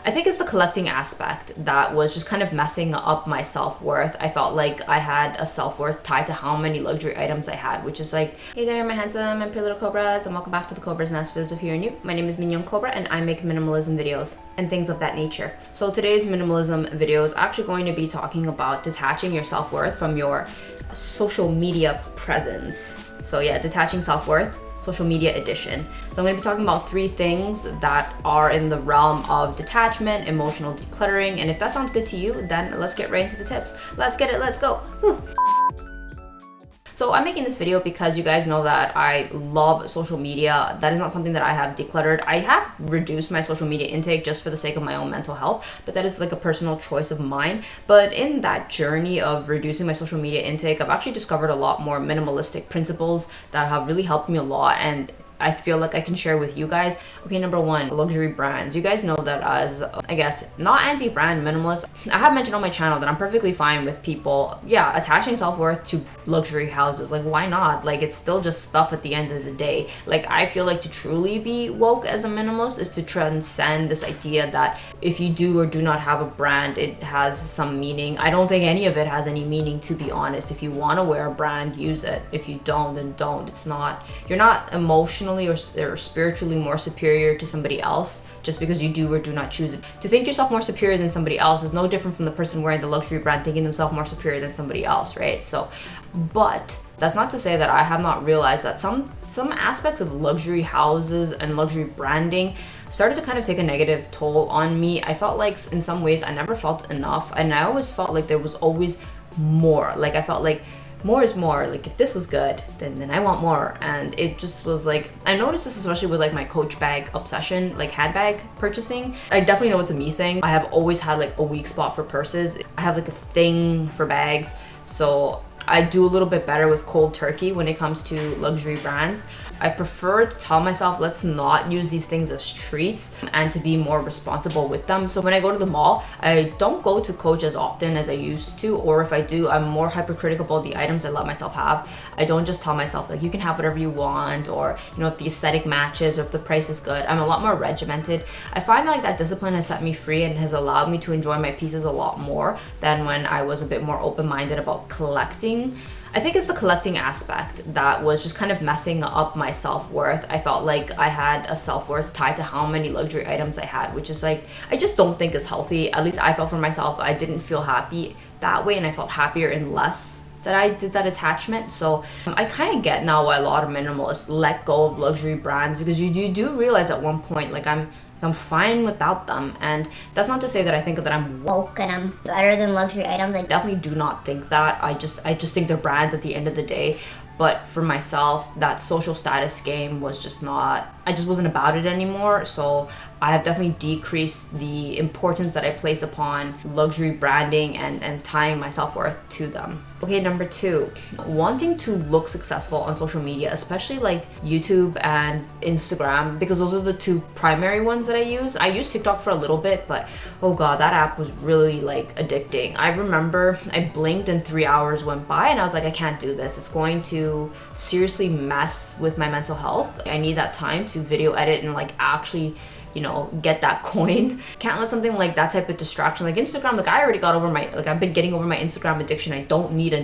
I think it's the collecting aspect that was just kind of messing up my self-worth. I felt like I had a self-worth tied to how many luxury items I had, which is like, hey there, my handsome and pretty little Cobras, and welcome back to the Cobras Nest. For those of you who are new, my name is Mignon Cobra and I make minimalism videos and things of that nature. So today's minimalism video is actually going to be talking about detaching your self-worth from your social media presence. So yeah, detaching self-worth, social media edition. So I'm going to be talking about 3 things that are in the realm of detachment, emotional decluttering, and if that sounds good to you, then let's get right into the tips. Let's get it, let's go. Woo. So I'm making this video because you guys know that I love social media. That is not something that I have decluttered. I have reduced my social media intake just for the sake of my own mental health, but that is like a personal choice of mine. But in that journey of reducing my social media intake, I've actually discovered a lot more minimalistic principles that have really helped me a lot, and I feel like I can share with you guys. Okay, number 1, luxury brands. You guys know that as, I guess, not anti-brand minimalist, I have mentioned on my channel that I'm perfectly fine with people, yeah, attaching self-worth to luxury houses. Like, why not? Like, it's still just stuff at the end of the day. Like, I feel like to truly be woke as a minimalist is to transcend this idea that if you do or do not have a brand, it has some meaning. I don't think any of it has any meaning, to be honest. If you want to wear a brand, use it. If you don't, then don't. It's not, you're not emotionally or spiritually more superior to somebody else just because you do or do not choose it. To think yourself more superior than somebody else is no different from the person wearing the luxury brand thinking themselves more superior than somebody else, right? So, but that's not to say that I have not realized that some aspects of luxury houses and luxury branding started to kind of take a negative toll on me. I felt like in some ways I never felt enough, and I always felt like there was always more. Like I felt like more is more. Like if this was good, then I want more. And it just was like, I noticed this especially with like my Coach bag obsession, like handbag purchasing. I definitely know it's a me thing. I have always had like a weak spot for purses. I have like a thing for bags. So I do a little bit better with cold turkey when it comes to luxury brands. I prefer to tell myself, let's not use these things as treats and to be more responsible with them. So when I go to the mall, I don't go to Coach as often as I used to, or if I do, I'm more hypercritical about the items I let myself have. I don't just tell myself like, you can have whatever you want, or you know, if the aesthetic matches or if the price is good. I'm a lot more regimented. I find like that discipline has set me free and has allowed me to enjoy my pieces a lot more than when I was a bit more open-minded about collecting. I think it's the collecting aspect that was just kind of messing up my self-worth. I felt like I had a self-worth tied to how many luxury items I had, which is like, I just don't think is healthy. At least I felt for myself, I didn't feel happy that way, and I felt happier in less that I did that attachment. So I kind of get now why a lot of minimalists let go of luxury brands, because you do realize at one point, like I'm fine without them. And that's not to say that I think that I'm woke and I'm better than luxury items. I definitely do not think that. I just think they're brands at the end of the day. But for myself, that social status game was just not, I just wasn't about it anymore. So I have definitely decreased the importance that I place upon luxury branding and tying my self-worth to them. Okay, number 2, wanting to look successful on social media, especially like YouTube and Instagram, because those are the 2 primary ones that I use. I used TikTok for a little bit, but oh god, that app was really like addicting. I remember I blinked and 3 hours went by and I was like, I can't do this. It's going to seriously mess with my mental health. I need that time to video edit and like actually, you know, get that coin. Can't let something like that type of distraction, like Instagram, like I already got over my, like I've been getting over my Instagram addiction. I don't need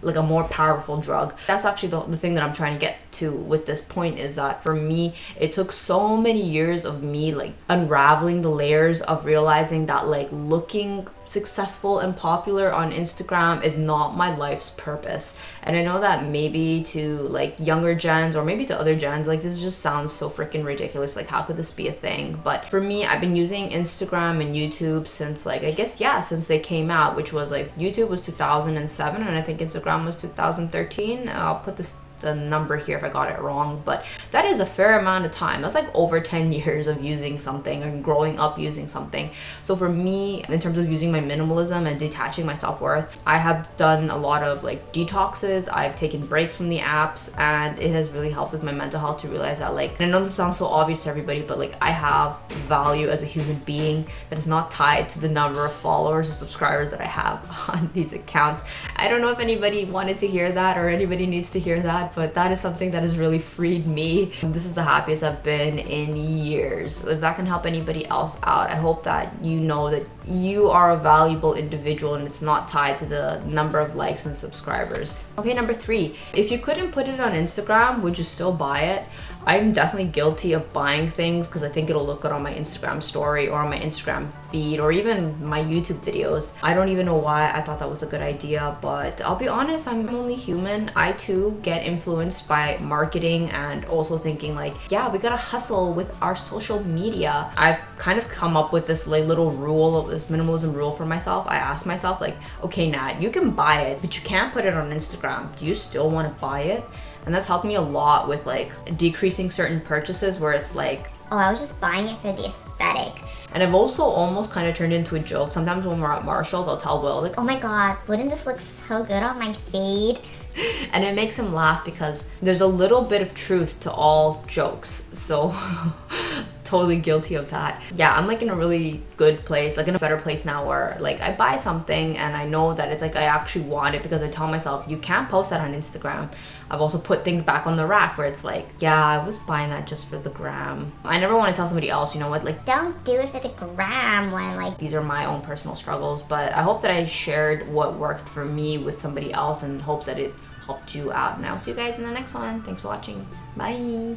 like a more powerful drug. That's actually the thing that I'm trying to get to with this point, is that for me, it took so many years of me like unraveling the layers of realizing that like looking successful and popular on Instagram is not my life's purpose. And I know that maybe to like younger gens or maybe to other gens, like this just sounds so freaking ridiculous. Like how could this be a thing? But for me, I've been using Instagram and YouTube since like, I guess, yeah, since they came out, which was like YouTube was 2007 and I think Instagram was 2013. I'll put the number here if I got it wrong, but that is a fair amount of time. That's like over 10 years of using something and growing up using something. So for me, in terms of using my minimalism and detaching my self-worth, I have done a lot of like detoxes. I've taken breaks from the apps, and it has really helped with my mental health to realize that like, and I know this sounds so obvious to everybody, but like I have value as a human being that is not tied to the number of followers or subscribers that I have on these accounts. I don't know if anybody wanted to hear that or anybody needs to hear that, that, but that is something that has really freed me. This is the happiest I've been in years. If that can help anybody else out, I hope that you know that you are a valuable individual and it's not tied to the number of likes and subscribers. Okay, number 3, if you couldn't put it on Instagram, would you still buy it? I'm definitely guilty of buying things because I think it'll look good on my Instagram story or on my Instagram feed or even my YouTube videos. I don't even know why I thought that was a good idea, but I'll be honest, I'm only human. I too get influenced by marketing and also thinking like, yeah, we gotta hustle with our social media. I've kind of come up with this like little rule, this minimalism rule for myself. I asked myself like, okay, Nat, you can buy it, but you can't put it on Instagram. Do you still want to buy it? And that's helped me a lot with like decreasing certain purchases where it's like, oh, I was just buying it for the aesthetic. And I've also almost kind of turned into a joke. Sometimes when we're at Marshall's, I'll tell Will like, oh my god, wouldn't this look so good on my feed? And it makes him laugh because there's a little bit of truth to all jokes. So totally guilty of that. Yeah, I'm like in a really good place, like in a better place now where like I buy something and I know that it's like I actually want it because I tell myself you can't post that on Instagram. I've also put things back on the rack where it's like, yeah, I was buying that just for the gram. I never want to tell somebody else, you know what, like don't do it for the gram when like these are my own personal struggles, but I hope that I shared what worked for me with somebody else and hopes that it helped you out. And I'll see you guys in the next one. Thanks for watching. Bye.